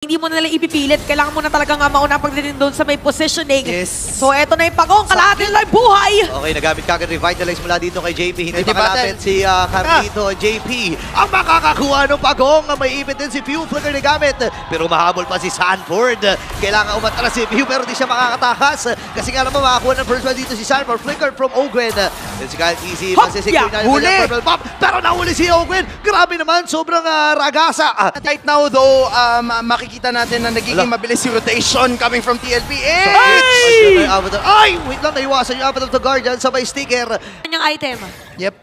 Hindi mo na nila ipipilit. Kailangan mo na talaga nga mauna pagdating doon sa may positioning. Yes. So, eto na yung pagong. Kalahati nila yung buhay. Okay, nagamit kagad revitalize mula dito kay JP. Hindi makalapit si Carlito. JP ang makakakuha ng pagong. May ipit din si Pew. Flicker na gamit. Pero mahabol pa si Sanford. Kailangan umatras si Pew pero di siya makakatakas. Kasi nga naman makakuha ng first one dito si Sanford. Flicker from Ogwen. Then si Kyle Easy. Masisecure na yung purple pop. Pero nahuli si Ogwen. Grabe naman. Sobrang ragasa. Right now though, makikita natin na nagiging mabilis yung rotation coming from TLPH! Ay! Wait lang, naiwasan yung Avatar of the Guardian sa may sticker. Yung item. Yep.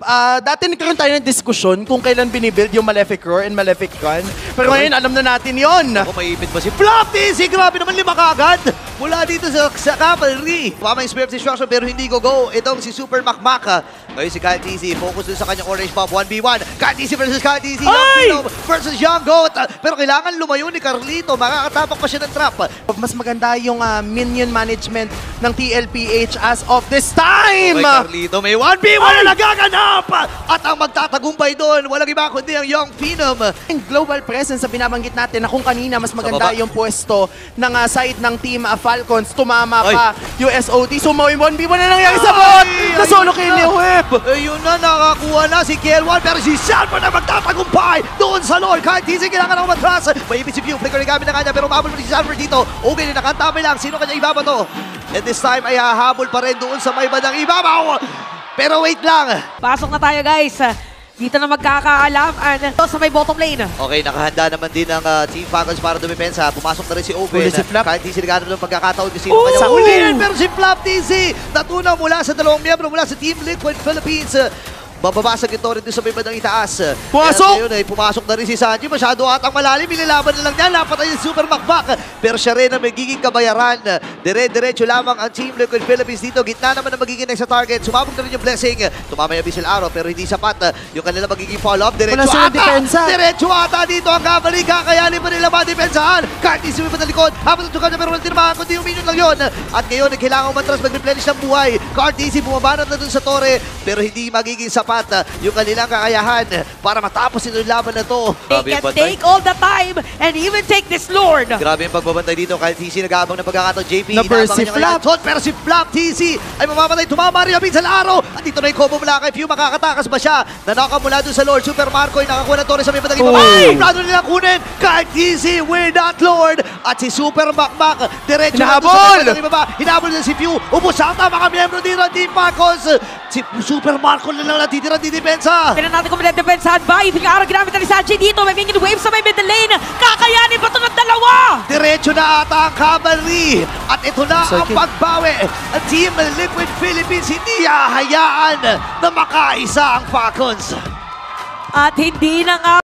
Dati nagkaroon tayo ng diskusyon kung kailan binibuild yung Malefic Roar and Malefic Gun. Pero ngayon, alam na natin yon. Ako, maipit ba si Flopty? Si grabe naman 5 kaagad. Mula dito sa cavalry. Pama yung Spirit Destruction pero hindi go. Itong si Super Makmak. Ngayon si Kyle TZ, focus dun sa kanyang orange pop. 1v1. Kyle TZ versus Kyle TZ. Young Phenom versus Young Goat. Pero kailangan lumayo ni Carlito. Makakatapak pa siya ng trap. Mas maganda yung minion management ng TLPH as of this time! Okay, Carlito, may 1v1 na nagaganap! At ang magtatagumpay doon, walang iba kundi ang Young Phenom. Yung global presence na binabanggit natin na kung kanina mas maganda yung pwesto ng side ng Team Falcons, tumama pa yung SOT. So may 1v1 na nangyari sa bot! Na-solo kill ni Whip! Ayun na, nakakuha na si KL1 pero si Sanford na magtatagumpay doon sa Lord. Kahit TZ kailangan ako matras. May ibig si Pew, flicker na gamit na kanya pero umabol pa si Sanford dito. Okay, nakantamay lang. Sino kanya ibaba to? And this time ay hahabol pa rin doon sa may bandang ibabaw. Pero wait lang. Pasok na tayo, guys. Dito na magkakaalaman sa may bottom lane. Okay, nakahanda naman din ang Team Falcons para dumipensa. Pumasok na rin si Owen. Kahit TZ naghanap ng pagkakataon kasi sino kanya ulihin. Pero si Flop TZ natunaw mula sa 2 miyembro mula sa Team Liquid Philippines. Bababasag ito rin sa may bandang itaas. Pumasok! Ngayon ay pumasok na rin si Sanji. Masyado atang malalim. Inilaban na lang niya. Napatay yung Super Makmak. Pero siya rin ang magiging kabayaran. Dire-diretso lamang ang Team Liquid Philippines dito. Gitna naman ang magiging next sa target. Sumabog na rin yung blessing. Tumama yung Abyssal Arrow pero hindi sapat. Yung kanila magiging follow-up. Diretso ata! Diretso ata dito ang Cavalry. Kakayanin pa nila ma-depensahan. Kahit isipin pa na likod. Habang ito kanya pero walang tinamaan. Kundi yung minion lang yun. At ngayon kailangan umatras mag-replenish ng buhay. Card easy bumabanat na dun sa torre. Pero hindi magiging sapat yung kanilang kakayahan para matapos ito yung laban na to. They can take all the time and even take this Lord. Grabe yung pagbabantay dito kahit TC nag-aabang ng pagkakataon. JP Number si Flop. Pero si Flop TC ay mamamatay. Tumama rin ang sa laro. At dito na yung combo mula kay Pew. Makakatakas ba siya? Nanaka mula dun sa Lord. Super Marco ay nakakuha ng torre sa may bandang ibaba. Plano nila kunin kahit TC with that Lord. At si Super Makmak diretso na dun sa bandang ibaba. Hinabol na si Pew. Ubus ata mga miyembro dito ng Team Falcons. Si Super Marco na lang natitira di depensa. Tignan natin kung may depensahan ba. Hindi nga araw ginamit na ni Sanji dito. May minion wave sa may middle lane. Kakayanin pa ito ng dalawa. Diretso na ata ang Cavalry. At ito na ang pagbawi. Ang Team Liquid Philippines hindi hahayaan na makaisa ang Falcons. At hindi na nga